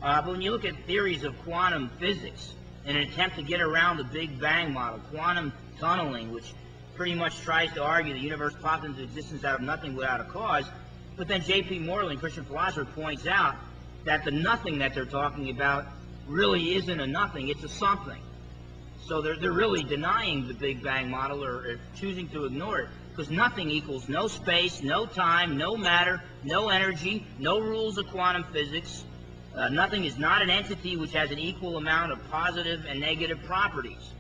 But when you look at theories of quantum physics in an attempt to get around the Big Bang model, quantum tunneling, which pretty much tries to argue the universe popped into existence out of nothing without a cause, but then J.P. Moreland, Christian philosopher, points out that the nothing that they're talking about really isn't a nothing, it's a something. So they're really denying the Big Bang model or choosing to ignore it, because nothing equals no space, no time, no matter, no energy, no rules of quantum physics. Nothing is not an entity which has an equal amount of positive and negative properties.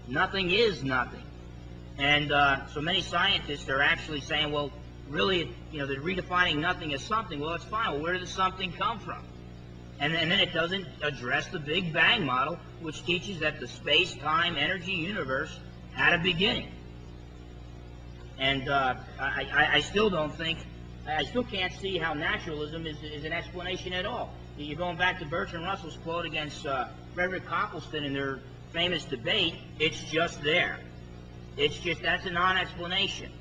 Nothing is nothing. And so many scientists are actually saying, well, really, they're redefining nothing as something. Well, it's fine. Well, where did the something come from? And then it doesn't address the Big Bang model, which teaches that the space-time energy universe had a beginning. And I still don't think, I still can't see how naturalism is an explanation at all. You're going back to Bertrand Russell's quote against Frederick Copleston in their famous debate, it's just there. It's just, that's a non-explanation.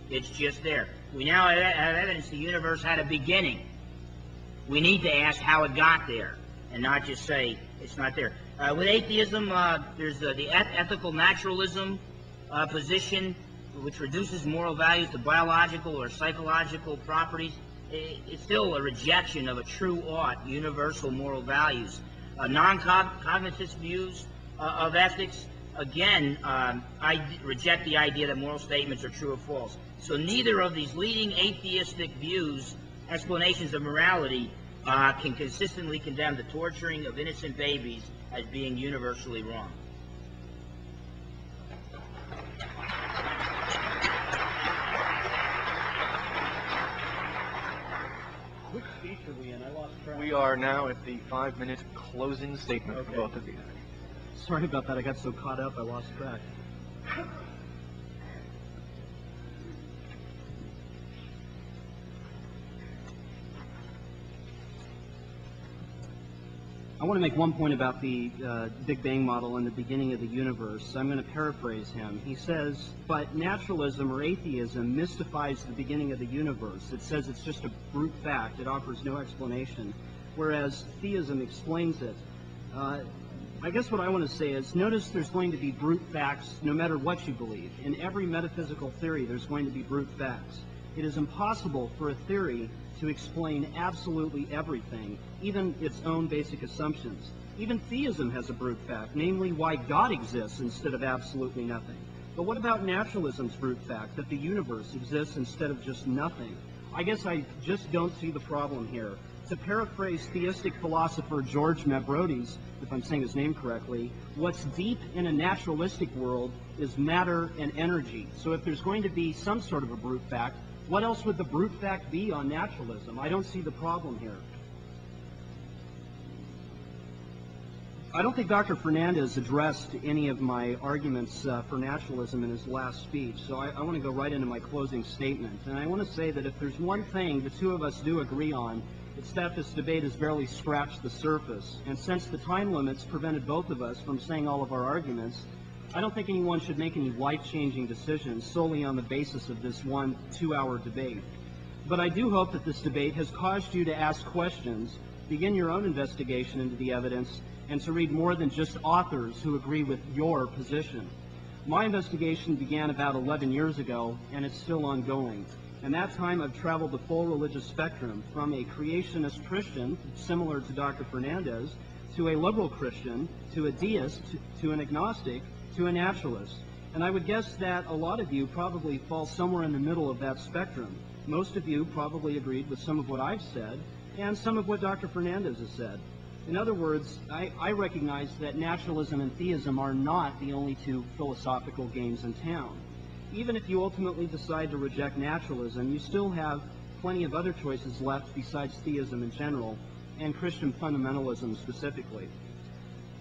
It's just there. We now have evidence the universe had a beginning. We need to ask how it got there and not just say it's not there. With atheism, there's the ethical naturalism position, which reduces moral values to biological or psychological properties. It's still a rejection of a true ought, universal moral values. Non-cognitive views of ethics, again, I reject the idea that moral statements are true or false. So neither of these leading atheistic views, explanations of morality, can consistently condemn the torturing of innocent babies as being universally wrong. Which speech are we in? I lost track. We are now at the 5-minute closing statement for both of you. Sorry about that. I got so caught up I lost track. I want to make one point about the Big Bang model and the beginning of the universe. I'm going to paraphrase him. He says, but naturalism or atheism mystifies the beginning of the universe. It says it's just a brute fact. It offers no explanation, whereas theism explains it. I guess what I want to say is, notice there's going to be brute facts no matter what you believe. In every metaphysical theory, there's going to be brute facts. It is impossible for a theory to explain absolutely everything, even its own basic assumptions. Even theism has a brute fact, namely why God exists instead of absolutely nothing. But what about naturalism's brute fact, that the universe exists instead of just nothing? I guess I just don't see the problem here. To paraphrase theistic philosopher George Mabrodes, if I'm saying his name correctly, what's deep in a naturalistic world is matter and energy. So if there's going to be some sort of a brute fact, what else would the brute fact be on naturalism? I don't see the problem here. I don't think Dr. Fernandes addressed any of my arguments for naturalism in his last speech, so I want to go right into my closing statement. And I want to say that if there's one thing the two of us do agree on, it's that this debate has barely scratched the surface. And since the time limits prevented both of us from saying all of our arguments, I don't think anyone should make any life-changing decisions solely on the basis of this 1 2-hour debate. But I do hope that this debate has caused you to ask questions, begin your own investigation into the evidence, and to read more than just authors who agree with your position. My investigation began about 11 years ago, and it's still ongoing. In that time, I've traveled the full religious spectrum, from a creationist Christian, similar to Dr. Fernandes, to a liberal Christian, to a deist, to an agnostic, to a naturalist. And I would guess that a lot of you probably fall somewhere in the middle of that spectrum. Most of you probably agreed with some of what I've said, and some of what Dr. Fernandes has said. In other words, I recognize that naturalism and theism are not the only two philosophical games in town. Even if you ultimately decide to reject naturalism, you still have plenty of other choices left besides theism in general, and Christian fundamentalism specifically.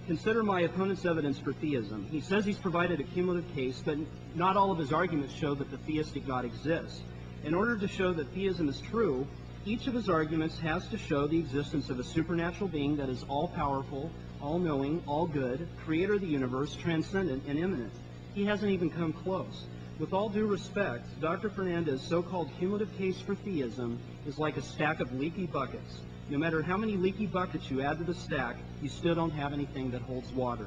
Consider my opponent's evidence for theism. He says he's provided a cumulative case, but not all of his arguments show that the theistic God exists. In order to show that theism is true, each of his arguments has to show the existence of a supernatural being that is all-powerful, all-knowing, all-good, creator of the universe, transcendent, and immanent. He hasn't even come close. With all due respect, Dr. Fernandes' so-called cumulative case for theism is like a stack of leaky buckets. No matter how many leaky buckets you add to the stack, you still don't have anything that holds water.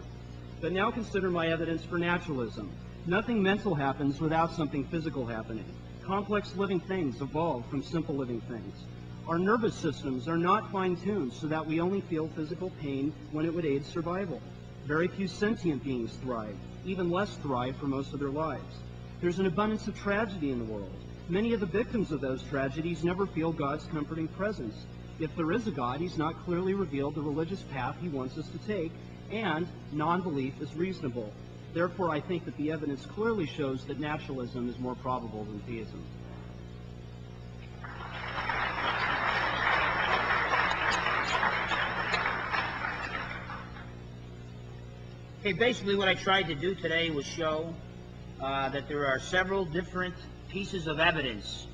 But now consider my evidence for naturalism. Nothing mental happens without something physical happening. Complex living things evolve from simple living things. Our nervous systems are not fine-tuned so that we only feel physical pain when it would aid survival. Very few sentient beings thrive. Even less thrive for most of their lives. There's an abundance of tragedy in the world. Many of the victims of those tragedies never feel God's comforting presence. If there is a God, he's not clearly revealed the religious path he wants us to take, and non-belief is reasonable. Therefore, I think that the evidence clearly shows that naturalism is more probable than theism. Okay, basically what I tried to do today was show that there are several different pieces of evidence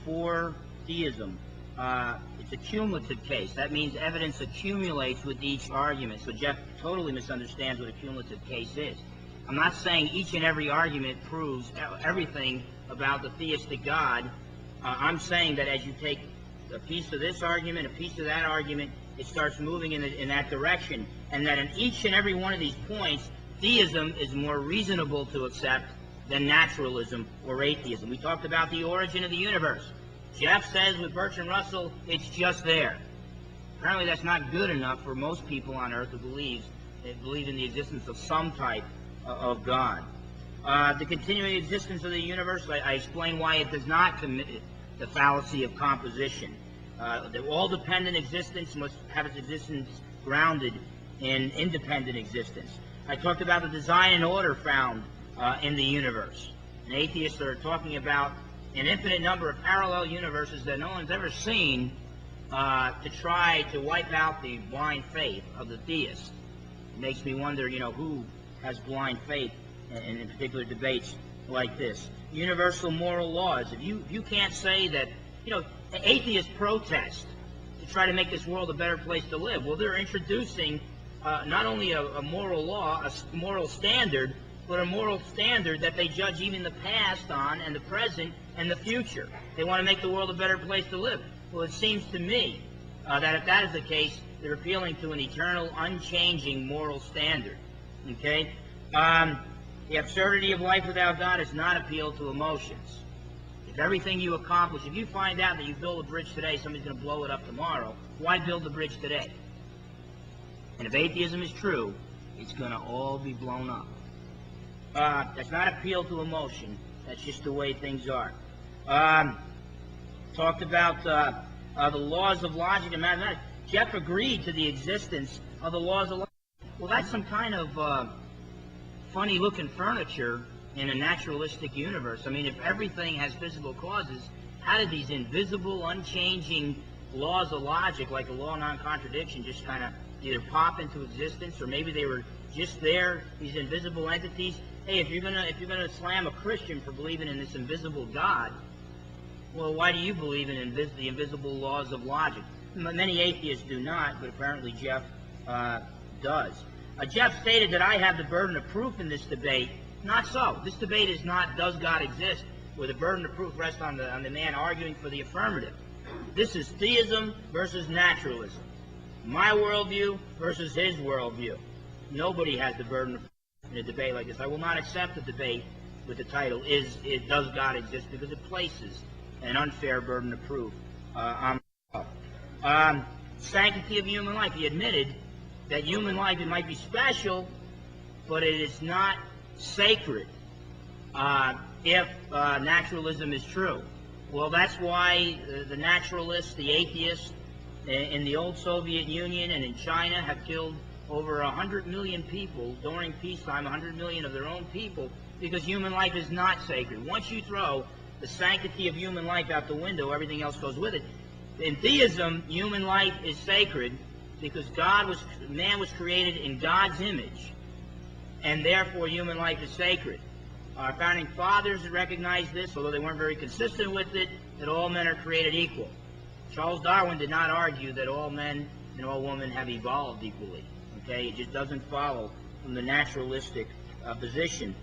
for theism. It's a cumulative case. That means evidence accumulates with each argument. So Jeff totally misunderstands what a cumulative case is. I'm not saying each and every argument proves everything about the theistic God. I'm saying that as you take a piece of this argument, a piece of that argument, it starts moving in that direction. And that in each and every one of these points, theism is more reasonable to accept than naturalism or atheism. We talked about the origin of the universe. Jeff says with Bertrand Russell, it's just there. Apparently that's not good enough for most people on earth who believe in the existence of some type of God. The continuing existence of the universe, I explain why it does not commit the fallacy of composition. The all-dependent existence must have its existence grounded in independent existence. I talked about the design and order found in the universe. And atheists are talking about an infinite number of parallel universes that no one's ever seen to try to wipe out the blind faith of the theists. It makes me wonder, who has blind faith in particular debates like this. Universal moral laws. If you can't say that, atheists protest to try to make this world a better place to live. Well, they're introducing not only a moral law, a moral standard, but a moral standard that they judge even the past on, and the present, and the future. They want to make the world a better place to live. Well, it seems to me that if that is the case, they're appealing to an eternal, unchanging moral standard. Okay? The absurdity of life without God is not appeal to emotions. If everything you accomplish, if you find out that you build a bridge today, somebody's going to blow it up tomorrow, why build the bridge today? And if atheism is true, it's going to all be blown up. That's not appeal to emotion. That's just the way things are. Talked about the laws of logic and mathematics. Jeff agreed to the existence of the laws of logic. Well, that's some kind of funny-looking furniture in a naturalistic universe. I mean, if everything has physical causes, how did these invisible, unchanging laws of logic, like a law of non-contradiction, just kind of either pop into existence, or maybe they were just there, these invisible entities? Hey, if you're gonna slam a Christian for believing in this invisible God, well, why do you believe in the invisible laws of logic? Many atheists do not, but apparently Jeff does. Jeff stated that I have the burden of proof in this debate. Not so. This debate is not does God exist, where the burden of proof rests on the man arguing for the affirmative. This is theism versus naturalism. My worldview versus his worldview. Nobody has the burden of proof in a debate like this. I will not accept a debate with the title, Does God Exist? Because it places an unfair burden of proof on myself. Sanctity of human life. He admitted that human life, it might be special, but it is not sacred if naturalism is true. Well, that's why the naturalists, the atheists in the old Soviet Union and in China have killed over 100 million people during peacetime, 100 million of their own people, because human life is not sacred. Once you throw the sanctity of human life out the window, everything else goes with it. In theism, human life is sacred because man was created in God's image, and therefore human life is sacred. Our founding fathers recognized this, although they weren't very consistent with it, that all men are created equal. Charles Darwin did not argue that all men and all women have evolved equally. Okay, it just doesn't follow from the naturalistic position.